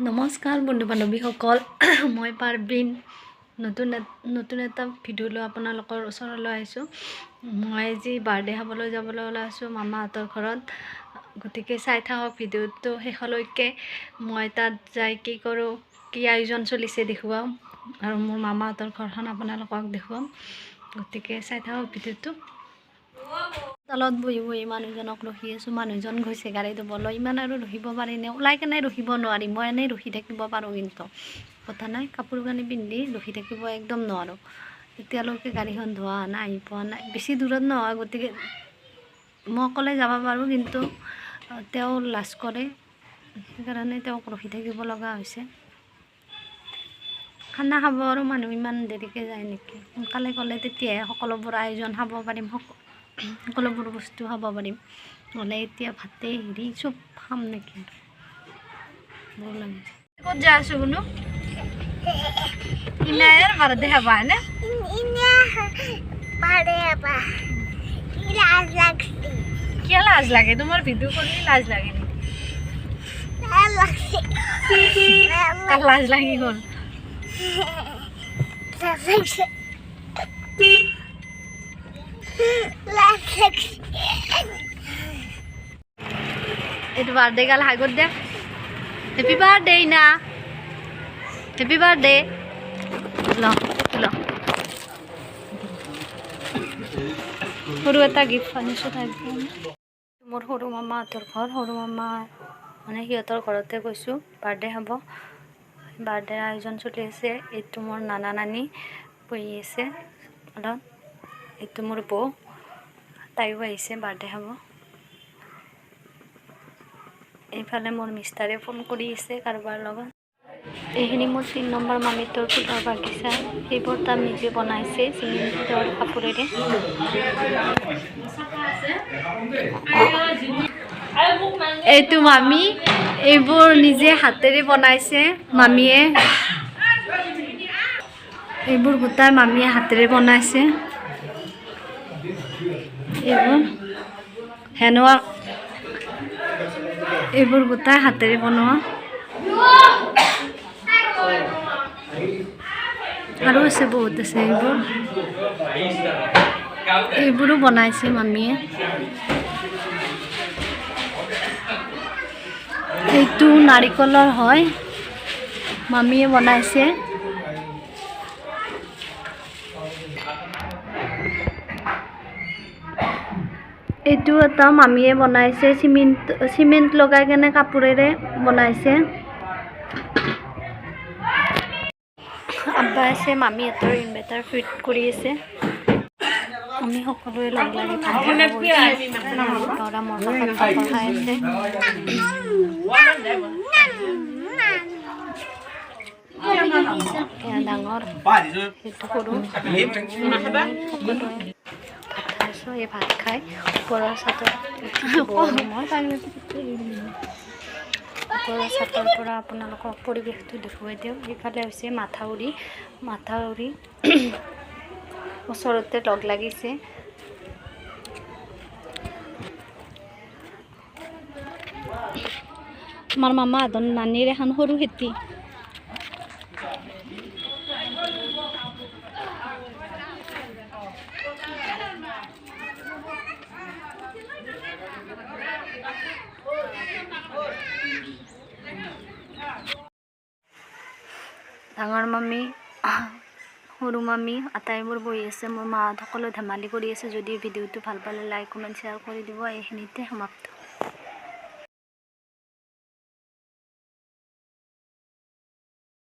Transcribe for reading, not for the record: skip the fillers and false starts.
নমস্কাৰ বন্ধু বান্ধৱীসকল মই পাৰবিন নতুন এটা ভিডিঅ' লৈ আপোনালোকৰ ওচৰলৈ আহিছোঁ। মই আজি বাৰ্থডে খাবলৈ যাবলৈ ওলাইছোঁ মামাহঁতৰ ঘৰত। গতিকে চাই থাকক ভিডিঅ'টো শেষলৈকে। মই তাত যাই কি কৰোঁ, কি আয়োজন চলিছে দেখুৱাম, আৰু মোৰ মামাহঁতৰ ঘৰখন আপোনালোকক দেখুৱাম। গতিকে চাই থাকক ভিডিঅ'টো। তলত বহি বহি মানুহজনক ৰখি আছোঁ। মানুহজন গৈছে গাড়ী ধুবলৈ। ইমান আৰু ৰখিব পাৰিনে? ওলাই কেনে ৰখিব নোৱাৰি। মই এনেই ৰখি থাকিব পাৰোঁ, কিন্তু কথা নাই। কাপোৰ কানি পিন্ধি ৰখি থাকিব একদম নোৱাৰোঁ। এতিয়ালৈকে গাড়ীখন ধোৱা নাই, আহি পোৱা নাই। বেছি দূৰত নহয়, গতিকে মই অকলে যাব পাৰোঁ, কিন্তু তেওঁ লাজ কৰে, সেইকাৰণে তেওঁক ৰখি থাকিব লগা হৈছে। খানা খাব আৰু মানুহ ইমান দেৰিকৈ যায় নেকি? সোনকালে গ'লে তেতিয়াহে সকলোবোৰ আয়োজন খাব পাৰিম, সকলোবোৰ বস্তু খাব পাৰিম। নহ'লে এতিয়া ভাতে হেৰি চব খাম নেকি? বৰ লাগিছে। ক'ত যাই আছোঁ কোনো ইনাৰ বাৰতে খাবা হয়নে? কিয় লাজ লাগে? তোমাৰ ভিডিঅ' কৰি লাজ লাগে নেকি? তাক লাজ লাগি গ'ল। এইটো বাৰ্থডে গাল হাগত দে। হেপী বাৰ্থডে না, হেপী বাৰ্থডে। ল সৰু এটা গিফ্ট আনিছোঁ তাইৰ কাৰণে। মোৰ সৰু মামাহঁতৰ ঘৰ। সৰু মামা মানে সিহঁতৰ ঘৰতে গৈছোঁ বাৰ্থডে খাব। বাৰ্থডে আয়োজন চলি আছে। এইটো মোৰ নানা নানী বহি আছে অলপ। এইটো মোৰ বৌ, তাইও আহিছে বাৰ্থডে খাব। এইফালে মোৰ মিষ্টাৰে ফোন কৰি আছে কাৰোবাৰ লগত। এইখিনি মোৰ 3 নম্বৰ মামীটোৰ ফুলৰ বাগিচা। সেইবোৰ তাত নিজে বনাইছে চিমেণ্টৰ কাপোৰেৰে। এইটো মামী, এইবোৰ নিজে হাতেৰে বনাইছে মামীয়ে। এইবোৰ গোটাই মামীয়ে হাতেৰে বনাইছে। এইবোৰ হেণ্ডৱাৰ্ক, এইবোৰ গোটাই হাতেৰে বনোৱা। আৰু আছে, বহুত আছে। এইবোৰো বনাইছে মামীয়ে। এইটো নাৰিকলৰ হয়, মামীয়ে বনাইছে। এইটো এটা মামীয়ে বনাইছে, চিমেণ্ট লগাই কেনে কাপোৰেৰে বনাইছে। আব্বা আছে, মামীহঁতৰ ইনভাৰ্টাৰ ফিট কৰি আছে। আমি সকলোৱে লগ লাগি ল'ৰা মোৰ কাষত খাই আছে। এয়া ডাঙৰ, সেইটো সৰু। এই ভাত খাই ওপৰৰ চাটৰ পৰা আপোনালোকক পৰিৱেশটো দেখুৱাই দিওঁ। সেইফালে হৈছে মাথাউৰি ওচৰতে লগ লাগিছে। আমাৰ মামাহঁতৰ নানীৰ এখন সৰু খেতি। ডাঙৰ মামী, সৰু মামী আটাইবোৰ বহি আছে। মোৰ মাহঁত সকলো ধেমালি কৰি আছে। যদি ভিডিঅ'টো ভাল পালে লাইক কমেণ্ট শ্বেয়াৰ কৰি দিব। এইখিনিতে সমাপ্ত।